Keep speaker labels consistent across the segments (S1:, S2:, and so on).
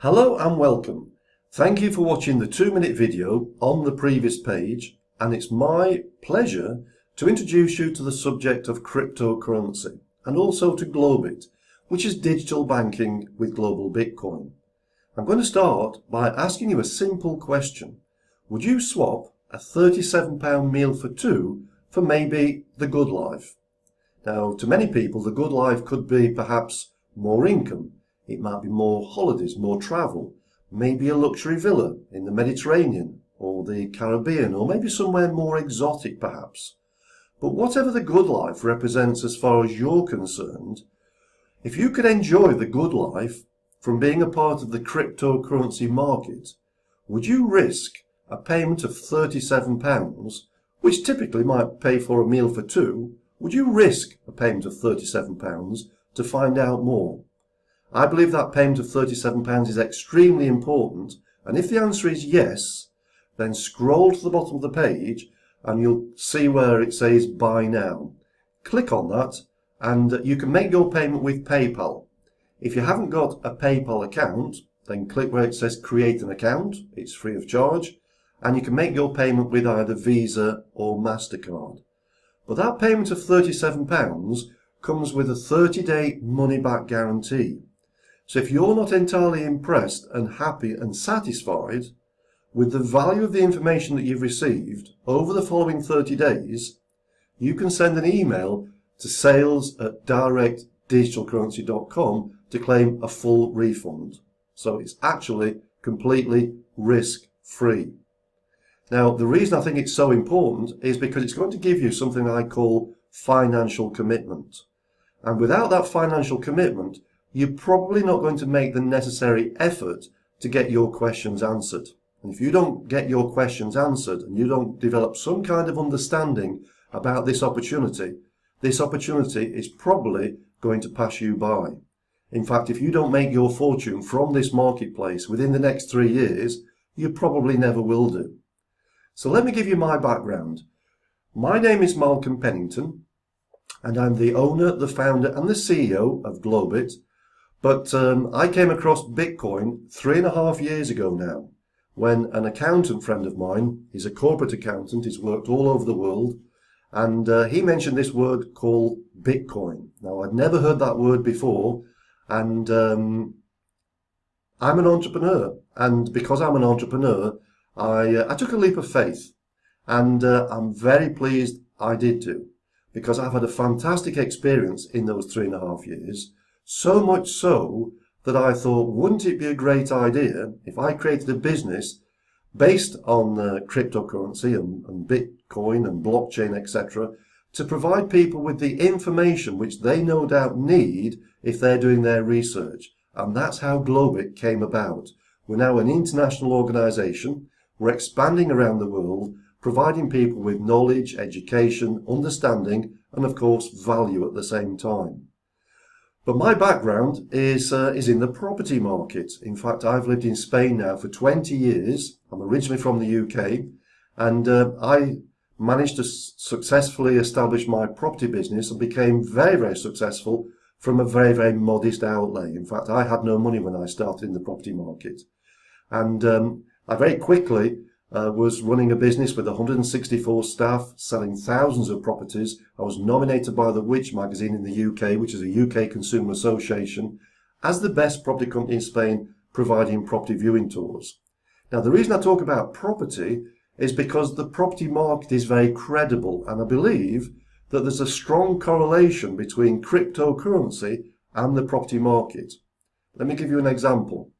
S1: Hello and welcome. Thank you for watching the 2-minute video on the previous page, and it's my pleasure to introduce you to the subject of cryptocurrency and also to GLOBIT, which is digital banking with global Bitcoin. I'm going to start by asking you a simple question. Would you swap a £37 meal for two for maybe the good life? Now, to many people, the good life could be perhaps more income. It might be more holidays, more travel, maybe a luxury villa in the Mediterranean or the Caribbean, or maybe somewhere more exotic perhaps. But whatever the good life represents as far as you're concerned, if you could enjoy the good life from being a part of the cryptocurrency market, would you risk a payment of £37, which typically might pay for a meal for two? Would you risk a payment of £37 to find out more? I believe that payment of £37 is extremely important, and if the answer is yes, then scroll to the bottom of the page and you'll see where it says buy now. Click on that and you can make your payment with PayPal. If you haven't got a PayPal account, then click where it says create an account. It's free of charge, and you can make your payment with either Visa or MasterCard. But that payment of £37 comes with a 30-day money-back guarantee. So if you're not entirely impressed and happy and satisfied with the value of the information that you've received over the following 30 days, you can send an email to sales@directdigitalcurrency.com to claim a full refund. So it's actually completely risk-free. Now, the reason I think it's so important is because it's going to give you something I call financial commitment. And without that financial commitment, you're probably not going to make the necessary effort to get your questions answered. And if you don't get your questions answered and you don't develop some kind of understanding about this opportunity is probably going to pass you by. In fact, if you don't make your fortune from this marketplace within the next 3 years, you probably never will do. So let me give you my background. My name is Malcolm Pennington, and I'm the owner, the founder and the CEO of GLOBIT. But I came across Bitcoin 3.5 years ago now, when an accountant friend of mine, he's a corporate accountant, he's worked all over the world, and he mentioned this word called Bitcoin. Now, I'd never heard that word before, and I'm an entrepreneur, and because I'm an entrepreneur, I took a leap of faith, and I'm very pleased I did too, because I've had a fantastic experience in those 3.5 years. So much so that I thought, wouldn't it be a great idea if I created a business based on cryptocurrency and Bitcoin and blockchain, etc., to provide people with the information which they no doubt need if they're doing their research. And that's how GLOBIT came about. We're now an international organization. We're expanding around the world, providing people with knowledge, education, understanding, and of course value at the same time. But my background is in the property market. In fact, I've lived in Spain now for 20 years. I'm originally from the UK, and I managed to successfully establish my property business and became very, very successful from a very, very modest outlay. In fact, I had no money when I started in the property market. And I very quickly was running a business with 164 staff, selling thousands of properties. I was nominated by the Which magazine in the UK, which is a UK consumer association, as the best property company in Spain, providing property viewing tours. Now, the reason I talk about property is because the property market is very credible, and I believe that there's a strong correlation between cryptocurrency and the property market. Let me give you an example.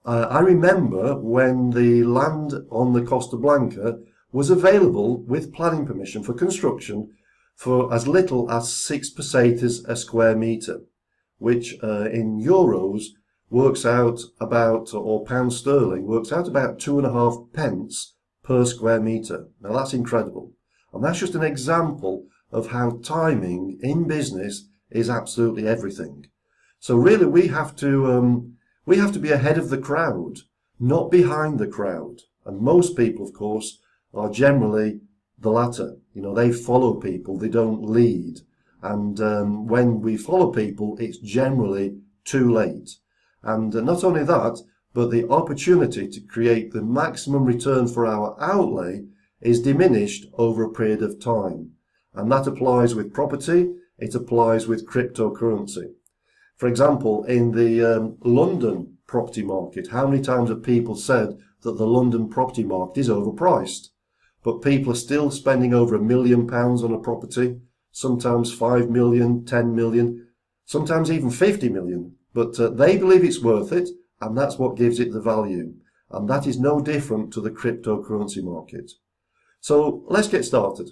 S1: I remember when the land on the Costa Blanca was available with planning permission for construction for as little as 6 pesetas a square metre, which in euros works out about, or pounds sterling, works out about 2.5 pence per square metre. Now that's incredible. And that's just an example of how timing in business is absolutely everything. So really we have to be ahead of the crowd, not behind the crowd. And most people, of course, are generally the latter. You know, they follow people, they don't lead. And when we follow people, it's generally too late. And not only that, but the opportunity to create the maximum return for our outlay is diminished over a period of time. And that applies with property, it applies with cryptocurrency. For example, in the London property market, how many times have people said that the London property market is overpriced? But people are still spending over £1 million on a property, sometimes 5 million, 10 million, sometimes even 50 million. But they believe it's worth it, and that's what gives it the value. And that is no different to the cryptocurrency market. So let's get started.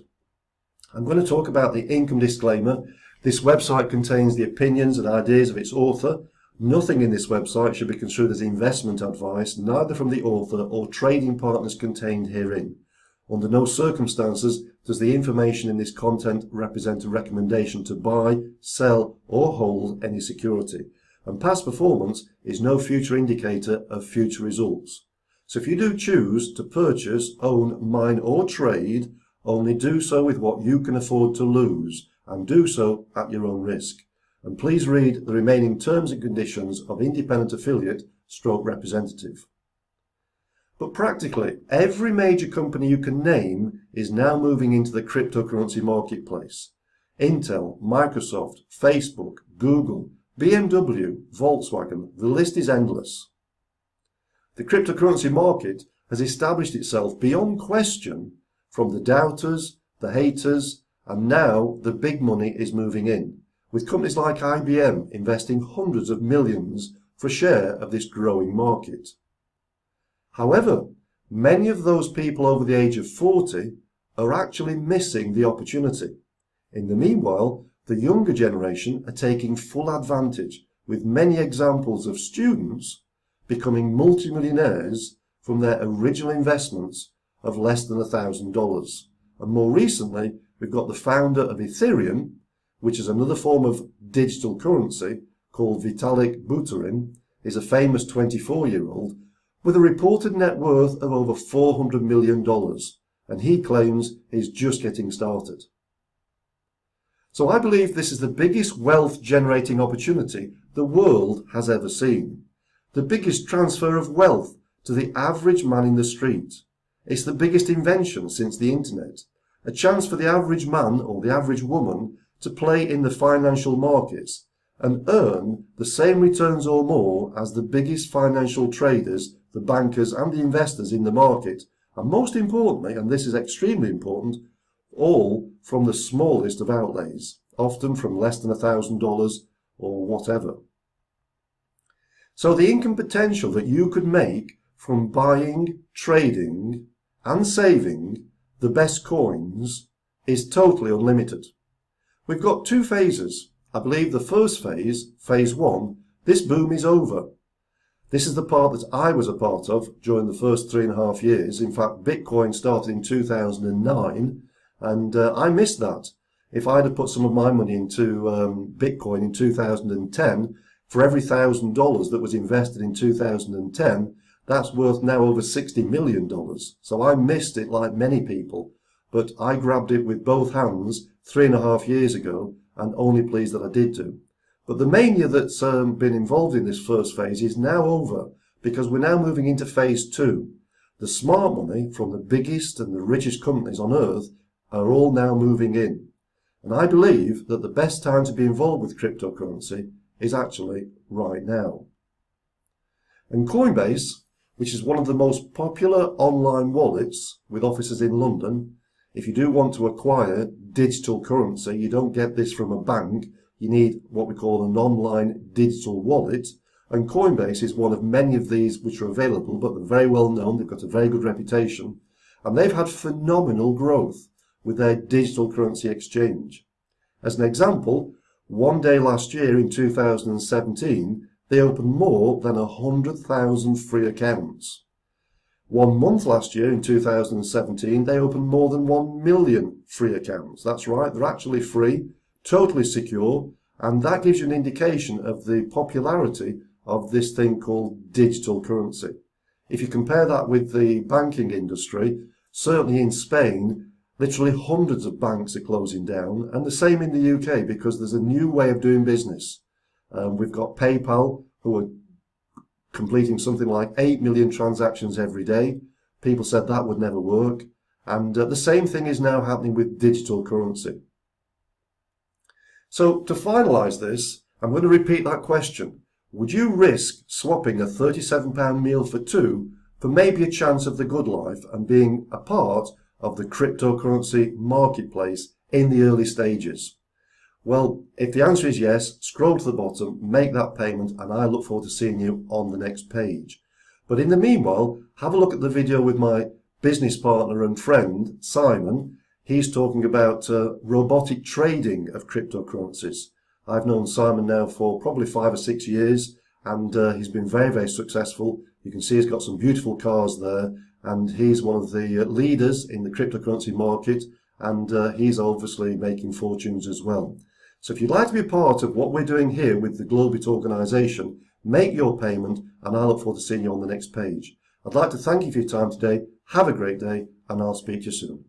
S1: I'm going to talk about the income disclaimer. This website contains the opinions and ideas of its author. Nothing in this website should be construed as investment advice, neither from the author or trading partners contained herein. Under no circumstances does the information in this content represent a recommendation to buy, sell, or hold any security. And past performance is no future indicator of future results. So if you do choose to purchase, own, mine, or trade, only do so with what you can afford to lose, and do so at your own risk. And please read the remaining terms and conditions of independent affiliate / representative. But practically, every major company you can name is now moving into the cryptocurrency marketplace. Intel, Microsoft, Facebook, Google, BMW, Volkswagen, the list is endless. The cryptocurrency market has established itself beyond question from the doubters, the haters, and now the big money is moving in, with companies like IBM investing hundreds of millions for a share of this growing market. However, many of those people over the age of 40 are actually missing the opportunity. In the meanwhile, the younger generation are taking full advantage, with many examples of students becoming multimillionaires from their original investments of less than $1,000. And more recently, we've got the founder of Ethereum, which is another form of digital currency, called Vitalik Buterin, is a famous 24-year-old with a reported net worth of over $400 million, and he claims he's just getting started. So I believe this is the biggest wealth-generating opportunity the world has ever seen. The biggest transfer of wealth to the average man in the street. It's the biggest invention since the internet. A chance for the average man or the average woman to play in the financial markets and earn the same returns or more as the biggest financial traders, the bankers and the investors in the market. And most importantly, and this is extremely important, all from the smallest of outlays, often from less than $1,000 or whatever. So the income potential that you could make from buying, trading and saving the best coins is totally unlimited. We've got two phases. I believe the first phase, phase one, this boom is over. This is the part that I was a part of during the first 3.5 years. In fact, Bitcoin started in 2009 and I missed that. If I'd have put some of my money into Bitcoin in 2010, for every $1,000 that was invested in 2010, that's worth now over $60 million. So I missed it like many people, but I grabbed it with both hands 3.5 years ago and only pleased that I did do. But the mania that's been involved in this first phase is now over because we're now moving into phase two. The smart money from the biggest and the richest companies on earth are all now moving in. And I believe that the best time to be involved with cryptocurrency is actually right now. And Coinbase, which is one of the most popular online wallets with offices in London, if you do want to acquire digital currency, you don't get this from a bank, you need what we call an online digital wallet, and Coinbase is one of many of these which are available, but they're very well known, they've got a very good reputation, and they've had phenomenal growth with their digital currency exchange. As an example, one day last year in 2017, they opened more than 100,000 free accounts. 1 month last year in 2017, they opened more than 1 million free accounts. That's right, they're actually free, totally secure, and that gives you an indication of the popularity of this thing called digital currency. If you compare that with the banking industry, certainly in Spain, literally hundreds of banks are closing down, and the same in the UK because there's a new way of doing business. We've got PayPal, who are completing something like 8 million transactions every day. People said that would never work. And the same thing is now happening with digital currency. So to finalise this, I'm going to repeat that question. Would you risk swapping a £37 meal for two for maybe a chance of the good life and being a part of the cryptocurrency marketplace in the early stages? Well, if the answer is yes, scroll to the bottom, make that payment, and I look forward to seeing you on the next page. But in the meanwhile, have a look at the video with my business partner and friend, Simon. He's talking about robotic trading of cryptocurrencies. I've known Simon now for probably 5 or 6 years, and he's been very, very successful. You can see he's got some beautiful cars there, and he's one of the leaders in the cryptocurrency market, and he's obviously making fortunes as well. So if you'd like to be part of what we're doing here with the GLOBIT organisation, make your payment, and I look forward to seeing you on the next page. I'd like to thank you for your time today. Have a great day, and I'll speak to you soon.